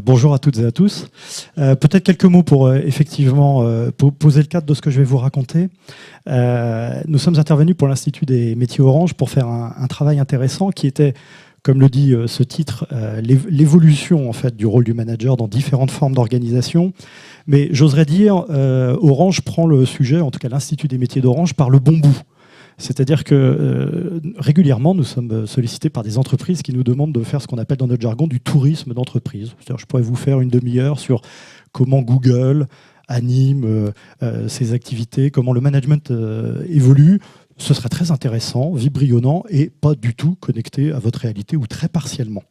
Bonjour à toutes et à tous. Peut-être quelques mots pour effectivement poser le cadre de ce que je vais vous raconter. Nous sommes intervenus pour l'Institut des métiers Orange pour faire un travail intéressant qui était, comme le dit ce titre, l'évolution en fait du rôle du manager dans différentes formes d'organisation. Mais j'oserais dire, Orange prend le sujet, en tout cas l'Institut des métiers d'Orange, par le bon bout. C'est-à-dire que régulièrement, nous sommes sollicités par des entreprises qui nous demandent de faire ce qu'on appelle dans notre jargon du tourisme d'entreprise. C'est-à-dire, je pourrais vous faire une demi-heure sur comment Google anime ses activités, comment le management évolue. Ce serait très intéressant, vibrillonnant et pas du tout connecté à votre réalité ou très partiellement.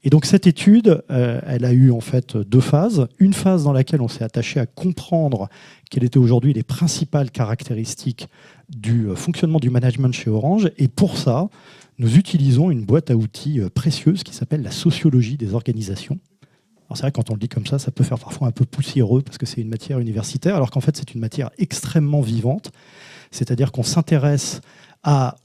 Et donc cette étude, elle a eu en fait deux phases. Une phase dans laquelle on s'est attaché à comprendre quelles étaient aujourd'hui les principales caractéristiques du fonctionnement du management chez Orange. Et pour ça, nous utilisons une boîte à outils précieuse qui s'appelle la sociologie des organisations. Alors c'est vrai, quand on le dit comme ça peut faire parfois un peu poussiéreux parce que c'est une matière universitaire, alors qu'en fait c'est une matière extrêmement vivante. C'est-à-dire qu'on s'intéresse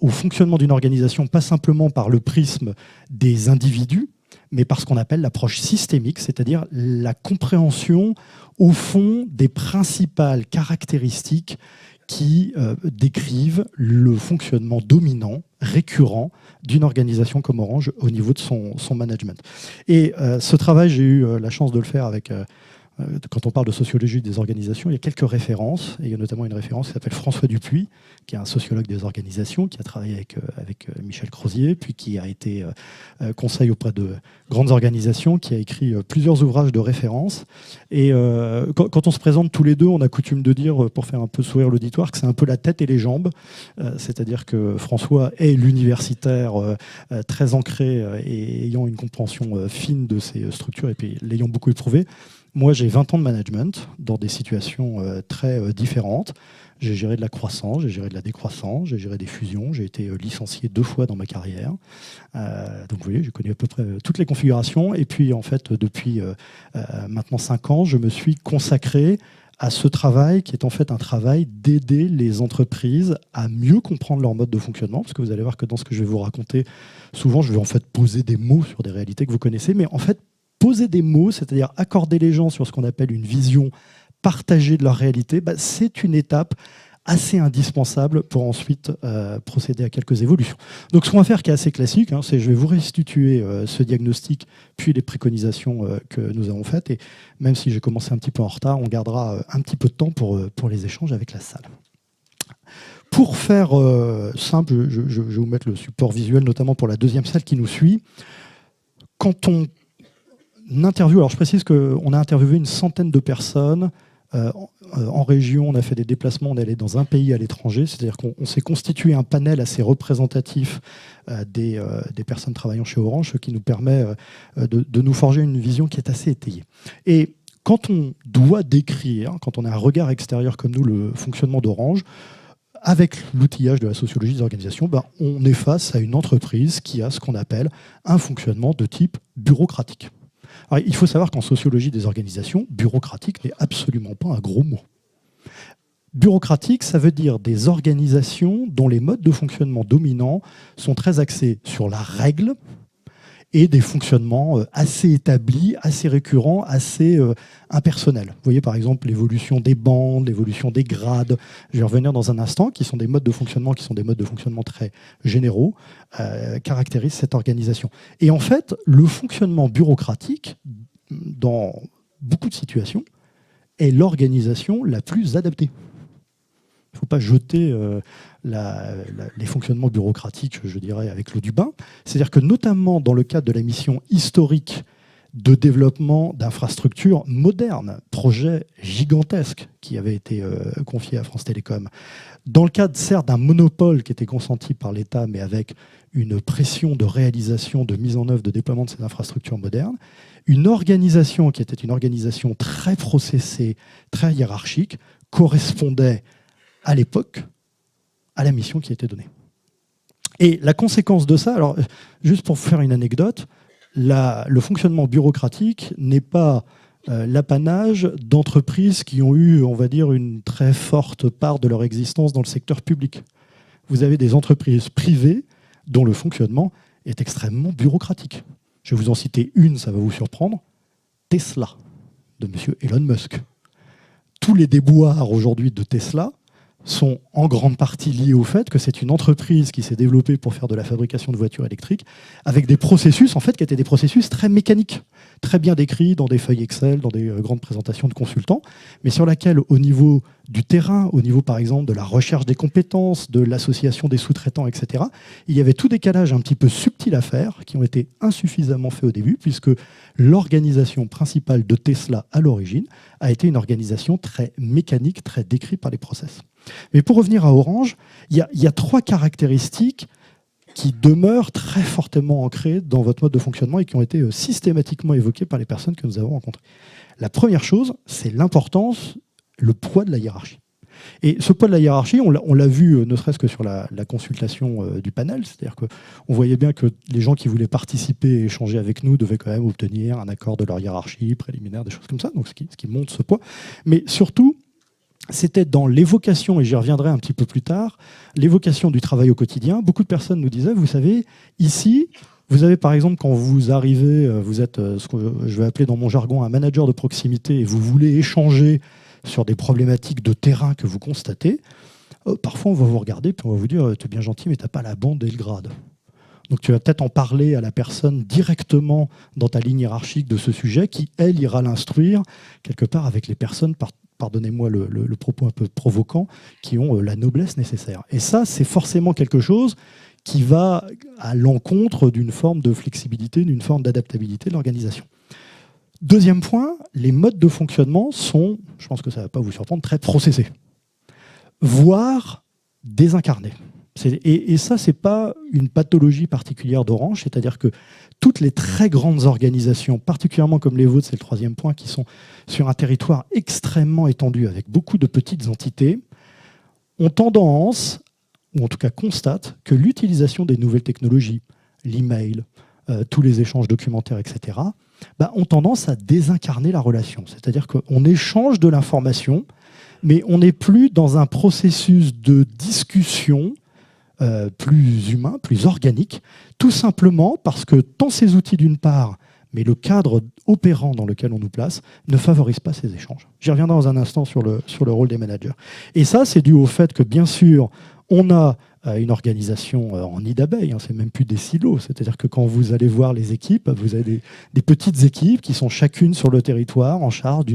au fonctionnement d'une organisation, pas simplement par le prisme des individus, mais par ce qu'on appelle l'approche systémique, c'est-à-dire la compréhension, au fond, des principales caractéristiques qui décrivent le fonctionnement dominant, récurrent, d'une organisation comme Orange au niveau de son management. Et ce travail, j'ai eu la chance de le faire avec... Quand on parle de sociologie des organisations, il y a quelques références, et il y a notamment une référence qui s'appelle François Dupuis, qui est un sociologue des organisations, qui a travaillé avec Michel Crozier, puis qui a été conseil auprès de grandes organisations, qui a écrit plusieurs ouvrages de référence. Et quand on se présente tous les deux, on a coutume de dire, pour faire un peu sourire l'auditoire, que c'est un peu la tête et les jambes. C'est-à-dire que François est l'universitaire très ancré et ayant une compréhension fine de ces structures, et puis l'ayant beaucoup éprouvé. Moi, j'ai 20 ans de management dans des situations très différentes. J'ai géré de la croissance, j'ai géré de la décroissance, j'ai géré des fusions, j'ai été licencié 2 fois dans ma carrière. Donc vous voyez, j'ai connu à peu près toutes les configurations. Et puis en fait, depuis maintenant 5 ans, je me suis consacré à ce travail qui est en fait un travail d'aider les entreprises à mieux comprendre leur mode de fonctionnement. Parce que vous allez voir que dans ce que je vais vous raconter, souvent je vais en fait poser des mots sur des réalités que vous connaissez, mais en fait, poser des mots, c'est-à-dire accorder les gens sur ce qu'on appelle une vision partagée de leur réalité, c'est une étape assez indispensable pour ensuite procéder à quelques évolutions. Donc ce qu'on va faire qui est assez classique, c'est je vais vous restituer ce diagnostic, puis les préconisations que nous avons faites. Et même si j'ai commencé un petit peu en retard, on gardera un petit peu de temps pour les échanges avec la salle. Pour faire simple, je vais vous mettre le support visuel, notamment pour la deuxième salle qui nous suit. Quand on interview, alors je précise qu'on a interviewé une centaine de personnes en région, on a fait des déplacements, on est allé dans un pays à l'étranger, c'est-à-dire qu'on s'est constitué un panel assez représentatif des personnes travaillant chez Orange, ce qui nous permet de nous forger une vision qui est assez étayée. Et quand on doit décrire, quand on a un regard extérieur comme nous, le fonctionnement d'Orange, avec l'outillage de la sociologie des organisations, on est face à une entreprise qui a ce qu'on appelle un fonctionnement de type bureaucratique. Alors, il faut savoir qu'en sociologie des organisations, bureaucratique n'est absolument pas un gros mot. Bureaucratique, ça veut dire des organisations dont les modes de fonctionnement dominants sont très axés sur la règle et des fonctionnements assez établis, assez récurrents, assez impersonnels. Vous voyez par exemple l'évolution des bandes, l'évolution des grades, je vais revenir dans un instant, qui sont des modes de fonctionnement très généraux, caractérisent cette organisation. Et en fait, le fonctionnement bureaucratique, dans beaucoup de situations, est l'organisation la plus adaptée. Il ne faut pas jeter les fonctionnements bureaucratiques, je dirais, avec l'eau du bain. C'est-à-dire que notamment dans le cadre de la mission historique de développement d'infrastructures modernes, projet gigantesque qui avait été confié à France Télécom, dans le cadre certes d'un monopole qui était consenti par l'État, mais avec une pression de réalisation, de mise en œuvre, de déploiement de ces infrastructures modernes, une organisation qui était une organisation très processée, très hiérarchique, correspondait à l'époque, à la mission qui a été donnée. Et la conséquence de ça, alors juste pour vous faire une anecdote, le fonctionnement bureaucratique n'est pas l'apanage d'entreprises qui ont eu, on va dire, une très forte part de leur existence dans le secteur public. Vous avez des entreprises privées dont le fonctionnement est extrêmement bureaucratique. Je vais vous en citer une, ça va vous surprendre. Tesla de M. Elon Musk. Tous les déboires aujourd'hui de Tesla sont en grande partie liés au fait que c'est une entreprise qui s'est développée pour faire de la fabrication de voitures électriques avec des processus en fait, qui étaient des processus très mécaniques, très bien décrits dans des feuilles Excel, dans des grandes présentations de consultants, mais sur laquelle, au niveau du terrain, au niveau par exemple de la recherche des compétences, de l'association des sous-traitants, etc., il y avait tout décalage un petit peu subtil à faire, qui ont été insuffisamment faits au début, puisque l'organisation principale de Tesla à l'origine a été une organisation très mécanique, très décrite par les process. Mais pour revenir à Orange, il y a 3 caractéristiques qui demeurent très fortement ancrées dans votre mode de fonctionnement et qui ont été systématiquement évoquées par les personnes que nous avons rencontrées. La première chose, c'est l'importance, le poids de la hiérarchie. Et ce poids de la hiérarchie, on l'a vu ne serait-ce que sur la consultation du panel, c'est-à-dire qu'on voyait bien que les gens qui voulaient participer et échanger avec nous devaient quand même obtenir un accord de leur hiérarchie préliminaire, des choses comme ça, donc ce qui montre ce poids. Mais surtout, c'était dans l'évocation, et j'y reviendrai un petit peu plus tard, l'évocation du travail au quotidien. Beaucoup de personnes nous disaient, vous savez, ici, vous avez par exemple, quand vous arrivez, vous êtes ce que je vais appeler dans mon jargon un manager de proximité, et vous voulez échanger sur des problématiques de terrain que vous constatez, parfois on va vous regarder, puis on va vous dire, tu es bien gentil, mais tu n'as pas la bande et le grade. Donc tu vas peut-être en parler à la personne directement dans ta ligne hiérarchique de ce sujet, qui, elle, ira l'instruire quelque part avec les personnes pardonnez-moi le propos un peu provoquant, qui ont la noblesse nécessaire. Et ça, c'est forcément quelque chose qui va à l'encontre d'une forme de flexibilité, d'une forme d'adaptabilité de l'organisation. Deuxième point, les modes de fonctionnement sont, je pense que ça ne va pas vous surprendre, très processés, voire désincarnés. Et ça, ce n'est pas une pathologie particulière d'Orange, c'est-à-dire que toutes les très grandes organisations, particulièrement comme les vôtres, c'est le 3e point, qui sont sur un territoire extrêmement étendu avec beaucoup de petites entités, ont tendance, ou en tout cas constatent, que l'utilisation des nouvelles technologies, l'email, tous les échanges documentaires, etc., ont tendance à désincarner la relation. C'est-à-dire qu'on échange de l'information, mais on n'est plus dans un processus de discussion plus humain, plus organique, tout simplement parce que tant ces outils d'une part, mais le cadre opérant dans lequel on nous place, ne favorise pas ces échanges. J'y reviendrai dans un instant sur le rôle des managers. Et ça, c'est dû au fait que, bien sûr, on a une organisation en nid d'abeille, hein, c'est même plus des silos, c'est-à-dire que quand vous allez voir les équipes, vous avez des petites équipes qui sont chacune sur le territoire en charge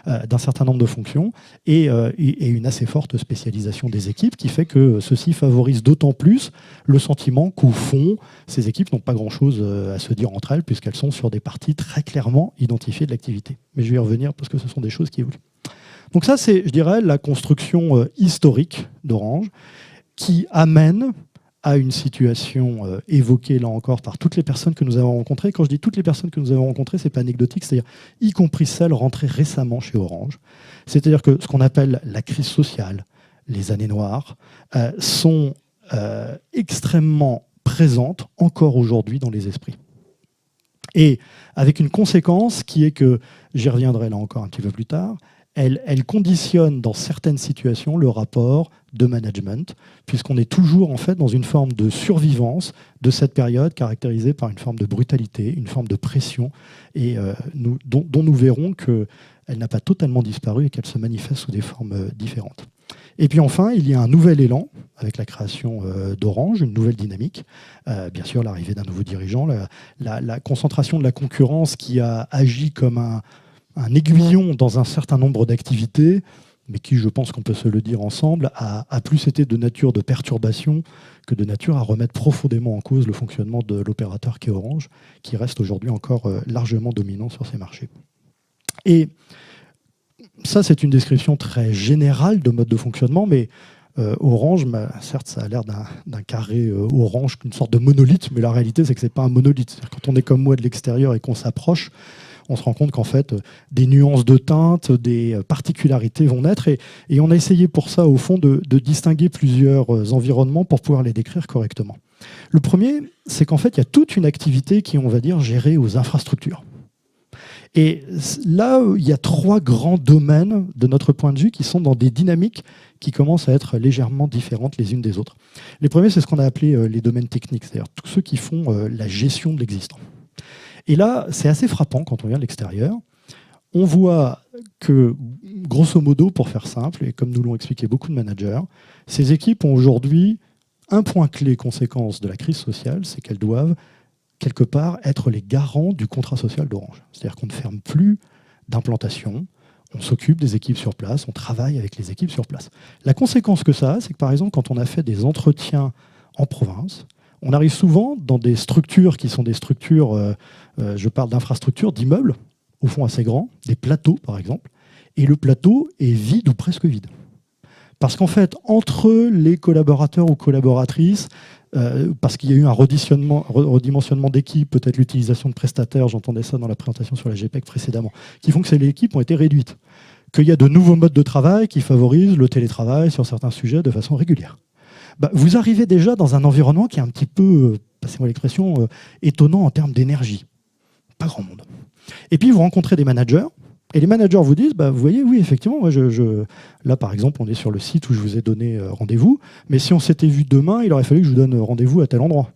d'un certain nombre de fonctions et une assez forte spécialisation des équipes qui fait que ceci favorise d'autant plus le sentiment qu'au fond, ces équipes n'ont pas grand-chose à se dire entre elles puisqu'elles sont sur des parties très clairement identifiées de l'activité. Mais je vais y revenir parce que ce sont des choses qui évoluent. Donc ça, c'est, je dirais, la construction historique d'Orange, qui amène à une situation évoquée, là encore, par toutes les personnes que nous avons rencontrées. Quand je dis toutes les personnes que nous avons rencontrées, ce n'est pas anecdotique, c'est-à-dire y compris celles rentrées récemment chez Orange. C'est-à-dire que ce qu'on appelle la crise sociale, les années noires, sont extrêmement présentes encore aujourd'hui dans les esprits. Et avec une conséquence qui est que, j'y reviendrai là encore un petit peu plus tard, elle conditionne dans certaines situations le rapport de management, puisqu'on est toujours en fait dans une forme de survivance de cette période caractérisée par une forme de brutalité, une forme de pression, et dont nous verrons qu'elle n'a pas totalement disparu et qu'elle se manifeste sous des formes différentes. Et puis enfin, il y a un nouvel élan avec la création d'Orange, une nouvelle dynamique. Bien sûr, l'arrivée d'un nouveau dirigeant, la concentration de la concurrence qui a agi comme un aiguillon dans un certain nombre d'activités, mais qui, je pense qu'on peut se le dire ensemble, a plus été de nature de perturbation que de nature à remettre profondément en cause le fonctionnement de l'opérateur qu'est Orange, qui reste aujourd'hui encore largement dominant sur ces marchés. Et ça, c'est une description très générale de mode de fonctionnement, mais Orange, certes, ça a l'air d'un carré orange, une sorte de monolithe, mais la réalité, c'est que ce n'est pas un monolithe. Quand on est comme moi de l'extérieur et qu'on s'approche, on se rend compte qu'en fait, des nuances de teinte, des particularités vont naître. Et on a essayé pour ça, au fond, de distinguer plusieurs environnements pour pouvoir les décrire correctement. Le premier, c'est qu'en fait, il y a toute une activité qui est, on va dire, gérée aux infrastructures. Et là, il y a 3 grands domaines, de notre point de vue, qui sont dans des dynamiques qui commencent à être légèrement différentes les unes des autres. Les premiers, c'est ce qu'on a appelé les domaines techniques, c'est-à-dire tous ceux qui font la gestion de l'existant. Et là, c'est assez frappant quand on vient de l'extérieur, on voit que, grosso modo, pour faire simple, et comme nous l'ont expliqué beaucoup de managers, ces équipes ont aujourd'hui un point clé conséquence de la crise sociale, c'est qu'elles doivent, quelque part, être les garants du contrat social d'Orange. C'est-à-dire qu'on ne ferme plus d'implantation, on s'occupe des équipes sur place, on travaille avec les équipes sur place. La conséquence que ça a, c'est que par exemple, quand on a fait des entretiens en province, on arrive souvent dans des structures qui sont des structures, je parle d'infrastructures, d'immeubles, au fond assez grands, des plateaux par exemple, et le plateau est vide ou presque vide. Parce qu'en fait, entre les collaborateurs ou collaboratrices, parce qu'il y a eu un redimensionnement d'équipes, peut-être l'utilisation de prestataires, j'entendais ça dans la présentation sur la GPEC précédemment, qui font que les équipes ont été réduites. Qu'il y a de nouveaux modes de travail qui favorisent le télétravail sur certains sujets de façon régulière. Vous arrivez déjà dans un environnement qui est un petit peu, passez-moi l'expression, étonnant en termes d'énergie. Pas grand monde. Et puis vous rencontrez des managers, et les managers vous disent, vous voyez, oui, effectivement, moi, là, par exemple, on est sur le site où je vous ai donné rendez-vous, mais si on s'était vu demain, il aurait fallu que je vous donne rendez-vous à tel endroit,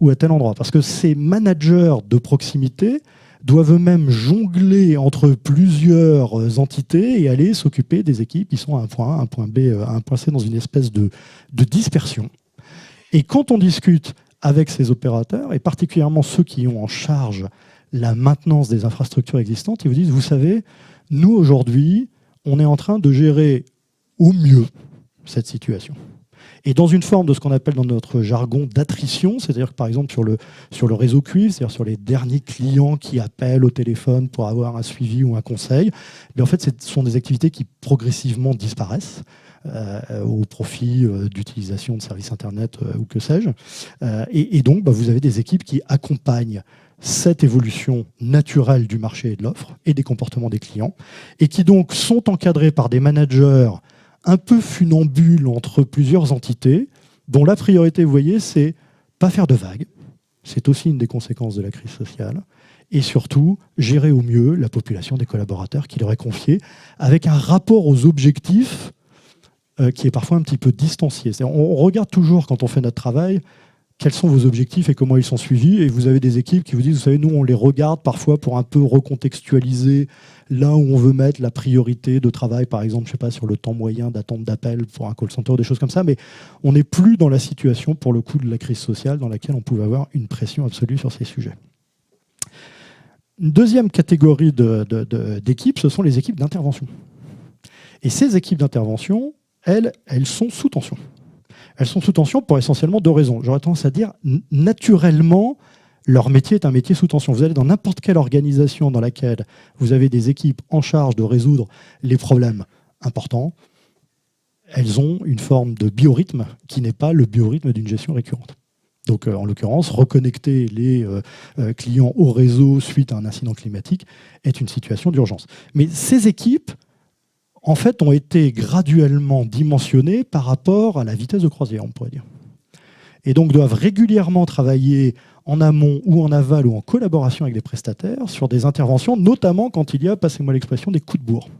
ou à tel endroit. Parce que ces managers de proximité doivent eux-mêmes jongler entre plusieurs entités et aller s'occuper des équipes qui sont à un point A, un point B, à un point C, dans une espèce de dispersion. Et quand on discute avec ces opérateurs, et particulièrement ceux qui ont en charge la maintenance des infrastructures existantes, ils vous disent, vous savez, nous aujourd'hui, on est en train de gérer au mieux cette situation. Et dans une forme de ce qu'on appelle dans notre jargon d'attrition, c'est-à-dire que par exemple sur le réseau cuivre, c'est-à-dire sur les derniers clients qui appellent au téléphone pour avoir un suivi ou un conseil, en fait, ce sont des activités qui progressivement disparaissent au profit d'utilisation de services Internet ou que sais-je. Et donc, vous avez des équipes qui accompagnent cette évolution naturelle du marché et de l'offre et des comportements des clients, et qui donc sont encadrés par des managers un peu funambules entre plusieurs entités, dont la priorité, vous voyez, c'est pas faire de vagues, c'est aussi une des conséquences de la crise sociale, et surtout gérer au mieux la population des collaborateurs qui leur est confiée, avec un rapport aux objectifs qui est parfois un petit peu distancié. On regarde toujours, quand on fait notre travail, quels sont vos objectifs et comment ils sont suivis. Et vous avez des équipes qui vous disent, vous savez, nous, on les regarde parfois pour un peu recontextualiser là où on veut mettre la priorité de travail, par exemple, je sais pas, sur le temps moyen d'attente d'appel pour un call center, des choses comme ça. Mais on n'est plus dans la situation, pour le coup, de la crise sociale dans laquelle on pouvait avoir une pression absolue sur ces sujets. Une deuxième catégorie d'équipes, ce sont les équipes d'intervention. Et ces équipes d'intervention, elles sont sous tension. Elles sont sous tension pour essentiellement deux raisons. J'aurais tendance à dire, naturellement, leur métier est un métier sous tension. Vous allez dans n'importe quelle organisation dans laquelle vous avez des équipes en charge de résoudre les problèmes importants, elles ont une forme de biorhythme qui n'est pas le biorhythme d'une gestion récurrente. Donc, en l'occurrence, reconnecter les clients au réseau suite à un incident climatique est une situation d'urgence. Mais ces équipes, en fait, ont été graduellement dimensionnées par rapport à la vitesse de croisière, on pourrait dire. Et donc doivent régulièrement travailler en amont ou en aval ou en collaboration avec des prestataires sur des interventions, notamment quand il y a, passez-moi l'expression, des coups de bourre.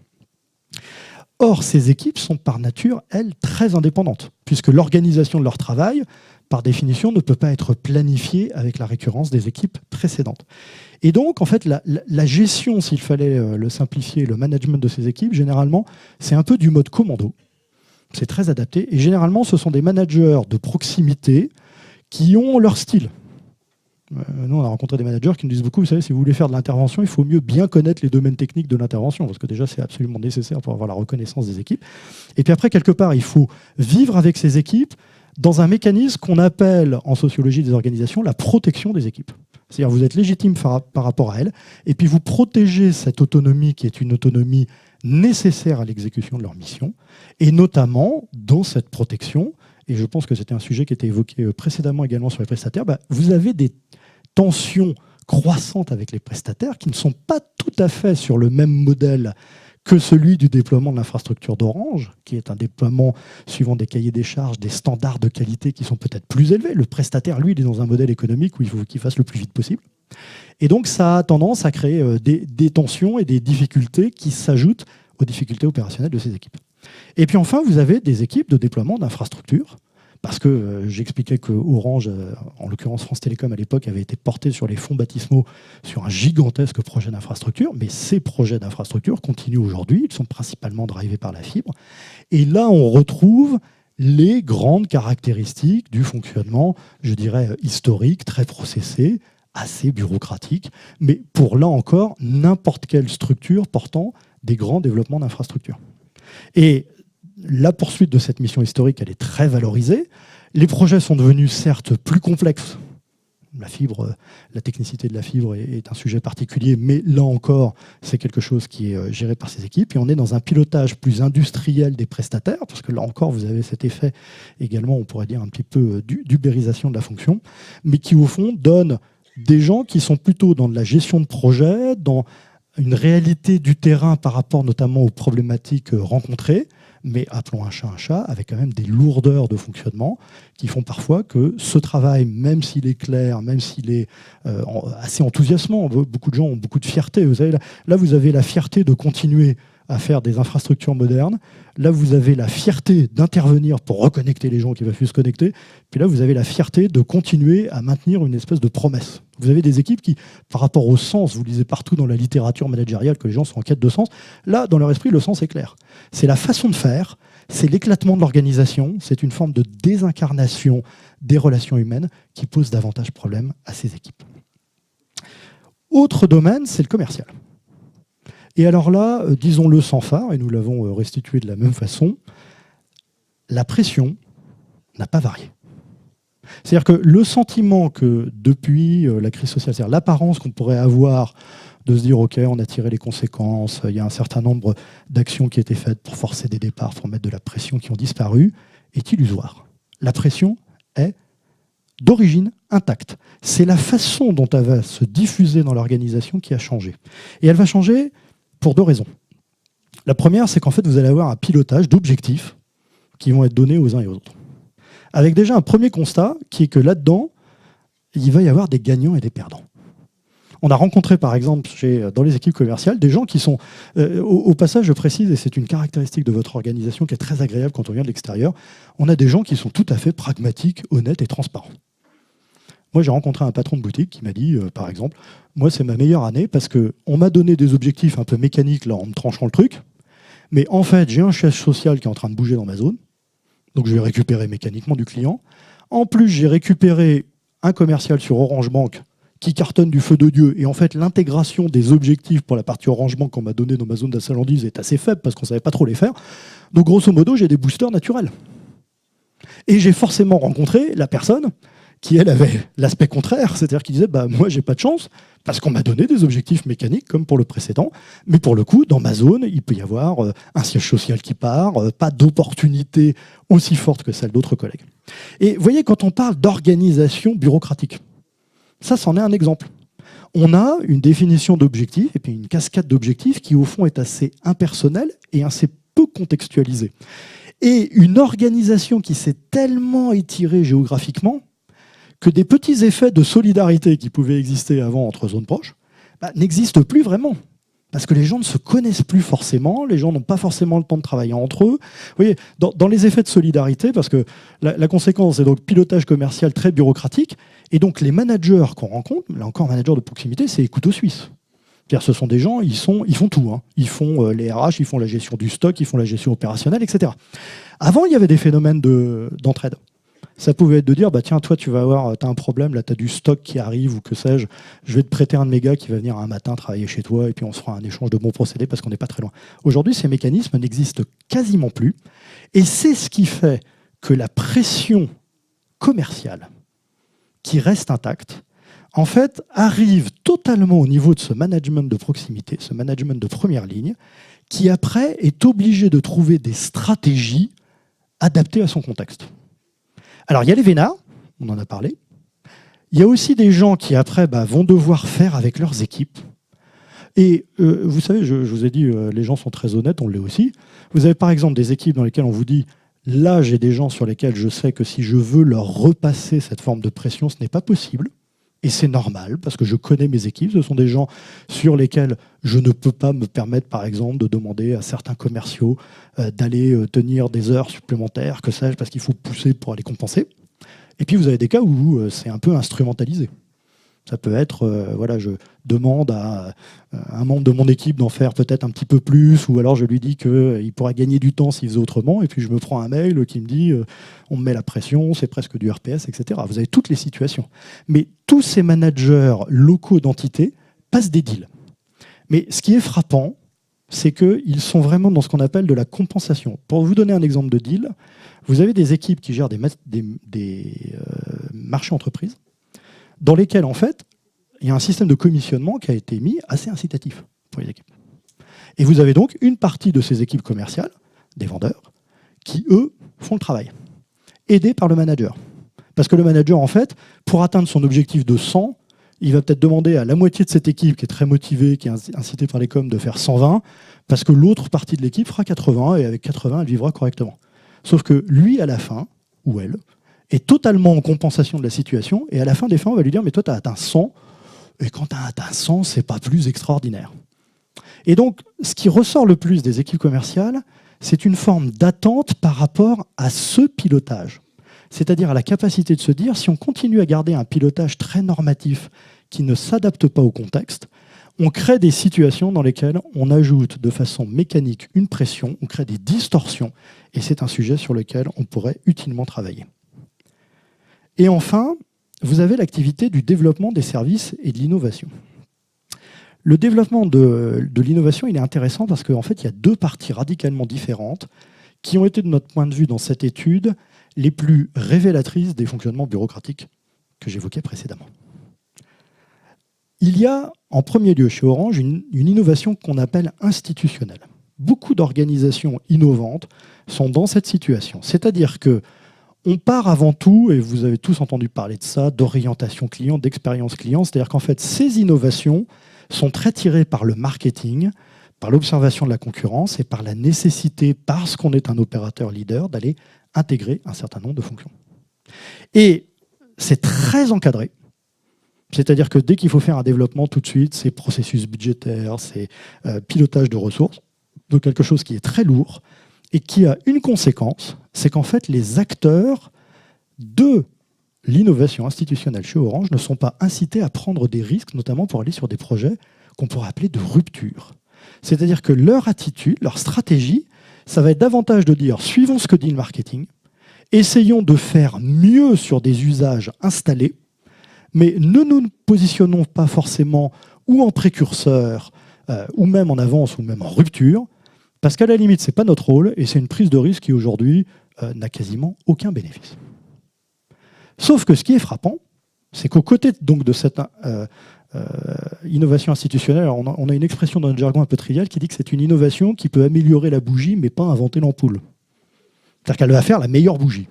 Or, ces équipes sont par nature, elles, très indépendantes, puisque l'organisation de leur travail, par définition, ne peut pas être planifiée avec la récurrence des équipes précédentes. Et donc, en fait, la gestion, s'il fallait le simplifier, le management de ces équipes, généralement, c'est un peu du mode commando. C'est très adapté. Et généralement, ce sont des managers de proximité qui ont leur style. Nous, on a rencontré des managers qui nous disent beaucoup, vous savez, si vous voulez faire de l'intervention, il faut mieux bien connaître les domaines techniques de l'intervention, parce que déjà, c'est absolument nécessaire pour avoir la reconnaissance des équipes. Et puis après, quelque part, il faut vivre avec ces équipes dans un mécanisme qu'on appelle, en sociologie des organisations, la protection des équipes. C'est-à-dire vous êtes légitime par rapport à elles, et puis vous protégez cette autonomie qui est une autonomie nécessaire à l'exécution de leur mission, et notamment dans cette protection, et je pense que c'était un sujet qui était évoqué précédemment également sur les prestataires, vous avez des tensions croissantes avec les prestataires qui ne sont pas tout à fait sur le même modèle que celui du déploiement de l'infrastructure d'Orange, qui est un déploiement suivant des cahiers des charges, des standards de qualité qui sont peut-être plus élevés. Le prestataire, lui, il est dans un modèle économique où il faut qu'il fasse le plus vite possible. Et donc, ça a tendance à créer des tensions et des difficultés qui s'ajoutent aux difficultés opérationnelles de ces équipes. Et puis enfin, vous avez des équipes de déploiement d'infrastructures, parce que j'expliquais que Orange, en l'occurrence France Télécom à l'époque, avait été porté sur les fonds baptismaux sur un gigantesque projet d'infrastructure, mais ces projets d'infrastructure continuent aujourd'hui, ils sont principalement drivés par la fibre. Et là, on retrouve les grandes caractéristiques du fonctionnement, je dirais, historique, très processé, assez bureaucratique, mais pour, là encore, n'importe quelle structure portant des grands développements d'infrastructures. Et la poursuite de cette mission historique, elle est très valorisée. Les projets sont devenus certes plus complexes. La fibre, la technicité de la fibre est un sujet particulier, mais là encore, c'est quelque chose qui est géré par ces équipes. Et on est dans un pilotage plus industriel des prestataires, parce que là encore, vous avez cet effet également, on pourrait dire un petit peu d'ubérisation de la fonction, mais qui au fond donne des gens qui sont plutôt dans de la gestion de projet, dans une réalité du terrain par rapport notamment aux problématiques rencontrées, mais appelons un chat, avec quand même des lourdeurs de fonctionnement qui font parfois que ce travail, même s'il est clair, même s'il est assez enthousiasmant, beaucoup de gens ont beaucoup de fierté. Vous savez, là, vous avez la fierté de continuer à faire des infrastructures modernes. Là, vous avez la fierté d'intervenir pour reconnecter les gens qui ne veulent plus se connecter. Puis là, vous avez la fierté de continuer à maintenir une espèce de promesse. Vous avez des équipes qui, par rapport au sens, vous lisez partout dans la littérature managériale que les gens sont en quête de sens, là, dans leur esprit, le sens est clair. C'est la façon de faire, c'est l'éclatement de l'organisation, c'est une forme de désincarnation des relations humaines qui pose davantage problème à ces équipes. Autre domaine, c'est le commercial. Et alors là, disons-le sans phare, et nous l'avons restitué de la même façon, la pression n'a pas varié. C'est-à-dire que le sentiment que depuis la crise sociale, c'est-à-dire l'apparence qu'on pourrait avoir de se dire « ok, on a tiré les conséquences, il y a un certain nombre d'actions qui étaient faites pour forcer des départs, pour mettre de la pression qui ont disparu », est illusoire. La pression est d'origine intacte. C'est la façon dont elle va se diffuser dans l'organisation qui a changé. Et elle va changer pour deux raisons. La première, c'est qu'en fait, vous allez avoir un pilotage d'objectifs qui vont être donnés aux uns et aux autres. Avec déjà un premier constat, qui est que là-dedans, il va y avoir des gagnants et des perdants. On a rencontré, par exemple, dans les équipes commerciales, des gens qui sont... au passage, je précise, et c'est une caractéristique de votre organisation qui est très agréable quand on vient de l'extérieur, on a des gens qui sont tout à fait pragmatiques, honnêtes et transparents. Moi, j'ai rencontré un patron de boutique qui m'a dit, par exemple, moi, c'est ma meilleure année parce qu'on m'a donné des objectifs un peu mécaniques là, en me tranchant le truc, mais en fait, j'ai un siège social qui est en train de bouger dans ma zone, donc je vais récupérer mécaniquement du client. En plus, j'ai récupéré un commercial sur Orange Bank qui cartonne du feu de Dieu, et en fait, l'intégration des objectifs pour la partie Orange Bank qu'on m'a donné dans ma zone d'achalandise est assez faible parce qu'on ne savait pas trop les faire. Donc, grosso modo, j'ai des boosters naturels. Et j'ai forcément rencontré la personne qui, elle, avait l'aspect contraire, c'est-à-dire qui disait bah, « moi, j'ai pas de chance, parce qu'on m'a donné des objectifs mécaniques, comme pour le précédent, mais pour le coup, dans ma zone, il peut y avoir un siège social qui part, pas d'opportunité aussi forte que celle d'autres collègues. » Et vous voyez, quand on parle d'organisation bureaucratique, ça, c'en est un exemple. On a une définition d'objectifs, et puis une cascade d'objectifs qui, au fond, est assez impersonnelle et assez peu contextualisée. Et une organisation qui s'est tellement étirée géographiquement que des petits effets de solidarité qui pouvaient exister avant entre zones proches n'existent plus vraiment. Parce que les gens ne se connaissent plus forcément, les gens n'ont pas forcément le temps de travailler entre eux. Vous voyez, dans les effets de solidarité, parce que la conséquence, c'est donc pilotage commercial très bureaucratique, et donc les managers qu'on rencontre, là encore, managers de proximité, c'est les couteaux suisses. C'est-à-dire, ce sont des gens, ils font tout. Hein. Ils font les RH, ils font la gestion du stock, ils font la gestion opérationnelle, etc. Avant, il y avait des phénomènes d'entraide. Ça pouvait être de dire, bah tiens, toi, tu as un problème, là, tu as du stock qui arrive, ou que sais-je, je vais te prêter un de mes gars qui va venir un matin travailler chez toi, et puis on se fera un échange de bons procédés parce qu'on n'est pas très loin. Aujourd'hui, ces mécanismes n'existent quasiment plus, et c'est ce qui fait que la pression commerciale, qui reste intacte, en fait, arrive totalement au niveau de ce management de proximité, ce management de première ligne, qui après est obligé de trouver des stratégies adaptées à son contexte. Alors, il y a les vénards, on en a parlé. Il y a aussi des gens qui, après, vont devoir faire avec leurs équipes. Et vous savez, je vous ai dit, les gens sont très honnêtes, on l'est aussi. Vous avez par exemple des équipes dans lesquelles on vous dit « là, j'ai des gens sur lesquels je sais que si je veux leur repasser cette forme de pression, ce n'est pas possible. Et c'est normal, parce que je connais mes équipes. Ce sont des gens sur lesquels je ne peux pas me permettre, par exemple, de demander à certains commerciaux d'aller tenir des heures supplémentaires, que sais-je, parce qu'il faut pousser pour aller compenser. Et puis, vous avez des cas où c'est un peu instrumentalisé. Ça peut être, voilà, je demande à un membre de mon équipe d'en faire peut-être un petit peu plus, ou alors je lui dis qu'il pourra gagner du temps s'il faisait autrement, et puis je me prends un mail qui me dit on me met la pression, c'est presque du RPS, etc. Vous avez toutes les situations. Mais tous ces managers locaux d'entités passent des deals. Mais ce qui est frappant, c'est qu'ils sont vraiment dans ce qu'on appelle de la compensation. Pour vous donner un exemple de deal, vous avez des équipes qui gèrent des marchés entreprises, dans lesquels, en fait, il y a un système de commissionnement qui a été mis assez incitatif pour les équipes. Et vous avez donc une partie de ces équipes commerciales, des vendeurs, qui, eux, font le travail, aidés par le manager. Parce que le manager, en fait, pour atteindre son objectif de 100, il va peut-être demander à la moitié de cette équipe, qui est très motivée, qui est incitée par les coms, de faire 120, parce que l'autre partie de l'équipe fera 80, et avec 80, elle vivra correctement. Sauf que lui, à la fin, ou elle, est totalement en compensation de la situation, et à la fin des fins, on va lui dire « mais toi, tu as atteint 100, et quand tu as atteint 100, c'est pas plus extraordinaire ». Et donc, ce qui ressort le plus des équipes commerciales, c'est une forme d'attente par rapport à ce pilotage. C'est-à-dire à la capacité de se dire, si on continue à garder un pilotage très normatif qui ne s'adapte pas au contexte, on crée des situations dans lesquelles on ajoute de façon mécanique une pression, on crée des distorsions, et c'est un sujet sur lequel on pourrait utilement travailler. Et enfin, vous avez l'activité du développement des services et de l'innovation. Le développement de l'innovation, il est intéressant parce qu'en fait, il y a deux parties radicalement différentes qui ont été, de notre point de vue dans cette étude, les plus révélatrices des fonctionnements bureaucratiques que j'évoquais précédemment. Il y a, en premier lieu, chez Orange, une innovation qu'on appelle institutionnelle. Beaucoup d'organisations innovantes sont dans cette situation. C'est-à-dire que on part avant tout, et vous avez tous entendu parler de ça, d'orientation client, d'expérience client. C'est-à-dire qu'en fait, ces innovations sont très tirées par le marketing, par l'observation de la concurrence et par la nécessité, parce qu'on est un opérateur leader, d'aller intégrer un certain nombre de fonctions. Et c'est très encadré. C'est-à-dire que dès qu'il faut faire un développement, tout de suite, c'est processus budgétaire, c'est pilotage de ressources, donc quelque chose qui est très lourd et qui a une conséquence, c'est qu'en fait, les acteurs de l'innovation institutionnelle chez Orange ne sont pas incités à prendre des risques, notamment pour aller sur des projets qu'on pourrait appeler de rupture. C'est-à-dire que leur attitude, leur stratégie, ça va être davantage de dire, suivons ce que dit le marketing, essayons de faire mieux sur des usages installés, mais ne nous positionnons pas forcément ou en précurseur, ou même en avance, ou même en rupture, parce qu'à la limite, ce n'est pas notre rôle, et c'est une prise de risque qui aujourd'hui n'a quasiment aucun bénéfice. Sauf que ce qui est frappant, c'est qu'aux côtés donc, de cette innovation institutionnelle, alors on a une expression dans notre jargon un peu trivial qui dit que c'est une innovation qui peut améliorer la bougie, mais pas inventer l'ampoule. C'est-à-dire qu'elle va faire la meilleure bougie.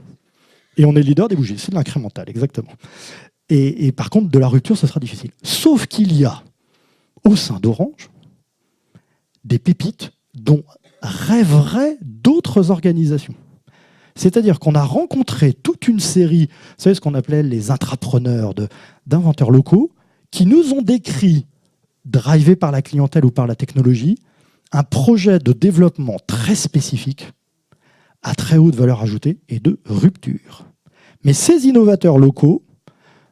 Et on est leader des bougies, c'est de l'incrémental, exactement. Et par contre, de la rupture, ce sera difficile. Sauf qu'il y a, au sein d'Orange, des pépites dont rêveraient d'autres organisations. C'est-à-dire qu'on a rencontré toute une série, vous savez ce qu'on appelait les intrapreneurs, d'inventeurs locaux, qui nous ont décrit, drivés par la clientèle ou par la technologie, un projet de développement très spécifique, à très haute valeur ajoutée et de rupture. Mais ces innovateurs locaux,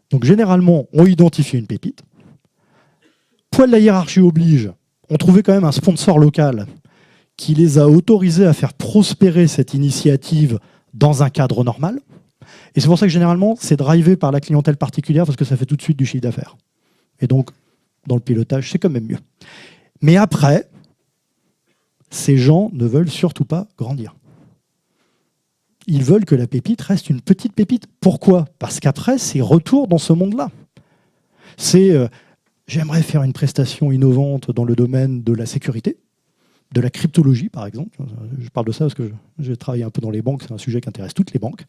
donc généralement, ont identifié une pépite. Poids de la hiérarchie oblige, ont trouvé quand même un sponsor local qui les a autorisés à faire prospérer cette initiative dans un cadre normal. Et c'est pour ça que généralement, c'est drivé par la clientèle particulière parce que ça fait tout de suite du chiffre d'affaires. Et donc, dans le pilotage, c'est quand même mieux. Mais après, ces gens ne veulent surtout pas grandir. Ils veulent que la pépite reste une petite pépite. Pourquoi ? Parce qu'après, c'est retour dans ce monde-là. C'est j'aimerais faire une prestation innovante dans le domaine de la sécurité, de la cryptologie, par exemple. Je parle de ça parce que j'ai travaillé un peu dans les banques, c'est un sujet qui intéresse toutes les banques.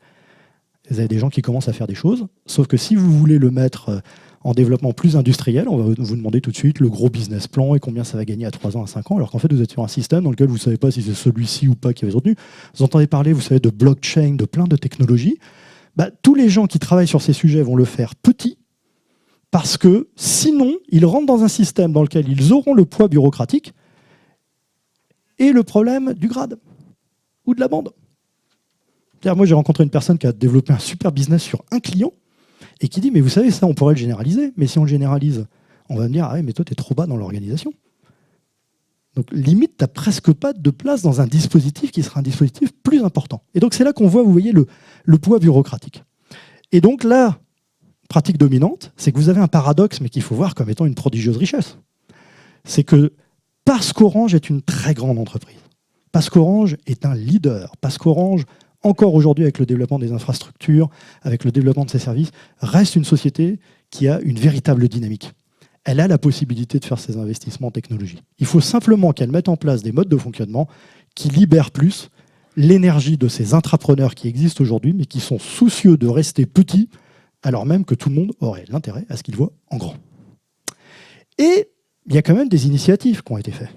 Vous avez des gens qui commencent à faire des choses, sauf que si vous voulez le mettre en développement plus industriel, on va vous demander tout de suite le gros business plan et combien ça va gagner à 3 ans, à 5 ans, alors qu'en fait, vous êtes sur un système dans lequel vous ne savez pas si c'est celui-ci ou pas qui est retenu. Vous entendez parler, vous savez, de blockchain, de plein de technologies. Tous les gens qui travaillent sur ces sujets vont le faire petit, Parce que sinon, ils rentrent dans un système dans lequel ils auront le poids bureaucratique et le problème du grade ou de la bande. Moi, j'ai rencontré une personne qui a développé un super business sur un client et qui dit « Mais vous savez, ça, on pourrait le généraliser. Mais si on le généralise, on va me dire « Ah ouais, mais toi, tu es trop bas dans l'organisation. » Donc, limite, tu n'as presque pas de place dans un dispositif qui sera un dispositif plus important. Et donc, c'est là qu'on voit, vous voyez, le poids bureaucratique. Et donc, la pratique dominante, c'est que vous avez un paradoxe, mais qu'il faut voir comme étant une prodigieuse richesse. C'est que parce qu'Orange est une très grande entreprise, parce qu'Orange est un leader, parce qu'Orange, encore aujourd'hui avec le développement des infrastructures, avec le développement de ses services, reste une société qui a une véritable dynamique. Elle a la possibilité de faire ses investissements en technologie. Il faut simplement qu'elle mette en place des modes de fonctionnement qui libèrent plus l'énergie de ces intrapreneurs qui existent aujourd'hui, mais qui sont soucieux de rester petits, alors même que tout le monde aurait l'intérêt à ce qu'ils voient en grand. Et il y a quand même des initiatives qui ont été faites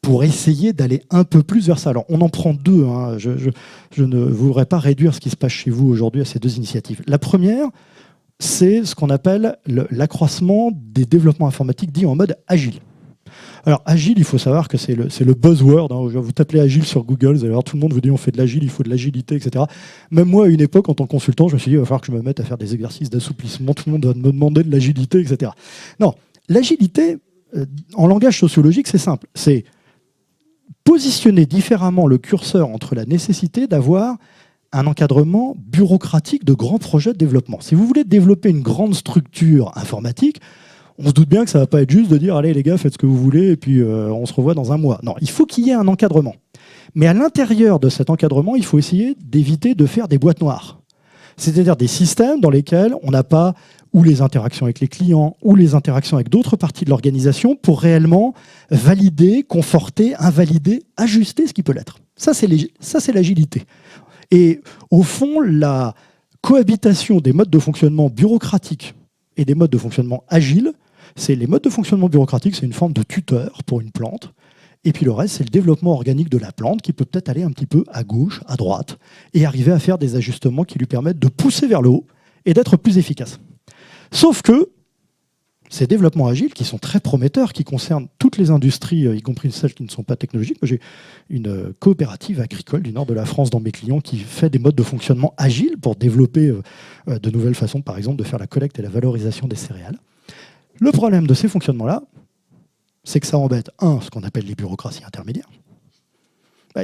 pour essayer d'aller un peu plus vers ça. Alors, on en prend deux. Hein. Je ne voudrais pas réduire ce qui se passe chez vous aujourd'hui à ces deux initiatives. La première, c'est ce qu'on appelle l'accroissement des développements informatiques dits en mode agile. Alors, agile, il faut savoir que c'est le buzzword. Hein. Vous tapez agile sur Google, vous allez voir, tout le monde vous dit on fait de l'agile, il faut de l'agilité, etc. Même moi, à une époque, en tant que consultant, je me suis dit il va falloir que je me mette à faire des exercices d'assouplissement, tout le monde va me demander de l'agilité, etc. Non, l'agilité, en langage sociologique, c'est simple. C'est positionner différemment le curseur entre la nécessité d'avoir un encadrement bureaucratique de grands projets de développement. Si vous voulez développer une grande structure informatique, on se doute bien que ça ne va pas être juste de dire « Allez les gars, faites ce que vous voulez et puis on se revoit dans un mois ». Non, il faut qu'il y ait un encadrement. Mais à l'intérieur de cet encadrement, il faut essayer d'éviter de faire des boîtes noires. C'est-à-dire des systèmes dans lesquels on n'a pas ou les interactions avec les clients, ou les interactions avec d'autres parties de l'organisation pour réellement valider, conforter, invalider, ajuster ce qui peut l'être. Ça, c'est l'agilité. Et au fond, la cohabitation des modes de fonctionnement bureaucratiques et des modes de fonctionnement agiles, c'est les modes de fonctionnement bureaucratique, c'est une forme de tuteur pour une plante. Et puis le reste, c'est le développement organique de la plante qui peut peut-être aller un petit peu à gauche, à droite, et arriver à faire des ajustements qui lui permettent de pousser vers le haut et d'être plus efficace. Sauf que ces développements agiles, qui sont très prometteurs, qui concernent toutes les industries, y compris celles qui ne sont pas technologiques. Moi, j'ai une coopérative agricole du nord de la France dans mes clients qui fait des modes de fonctionnement agiles pour développer de nouvelles façons, par exemple, de faire la collecte et la valorisation des céréales. Le problème de ces fonctionnements-là, c'est que ça embête, ce qu'on appelle les bureaucraties intermédiaires.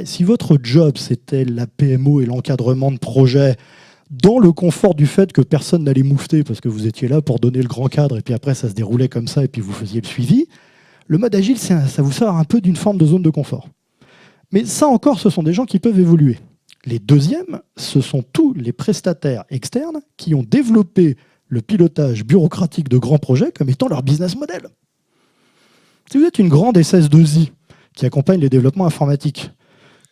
Si votre job, c'était la PMO et l'encadrement de projets dans le confort du fait que personne n'allait moufter parce que vous étiez là pour donner le grand cadre et puis après ça se déroulait comme ça et puis vous faisiez le suivi, le mode agile, ça vous sort un peu d'une forme de zone de confort. Mais ça encore, ce sont des gens qui peuvent évoluer. Les deuxièmes, ce sont tous les prestataires externes qui ont développé le pilotage bureaucratique de grands projets comme étant leur business model. Si vous êtes une grande SS2I qui accompagne les développements informatiques,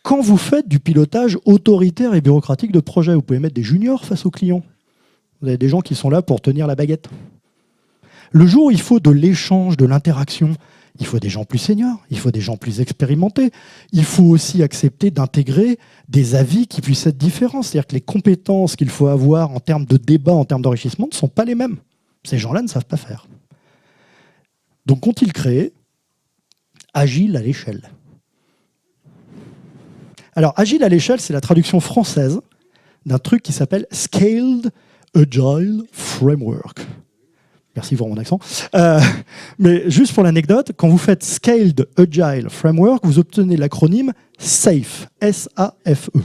quand vous faites du pilotage autoritaire et bureaucratique de projet, vous pouvez mettre des juniors face aux clients. Vous avez des gens qui sont là pour tenir la baguette. Le jour où il faut de l'échange, de l'interaction, il faut des gens plus seniors, il faut des gens plus expérimentés. Il faut aussi accepter d'intégrer des avis qui puissent être différents. C'est-à-dire que les compétences qu'il faut avoir en termes de débat, en termes d'enrichissement, ne sont pas les mêmes. Ces gens-là ne savent pas faire. Donc, qu'ont-ils créé ? Agile à l'échelle. Alors, agile à l'échelle, c'est la traduction française d'un truc qui s'appelle Scaled Agile Framework. Merci pour mon accent. Mais juste pour l'anecdote, quand vous faites Scaled Agile Framework, vous obtenez l'acronyme SAFE, S-A-F-E.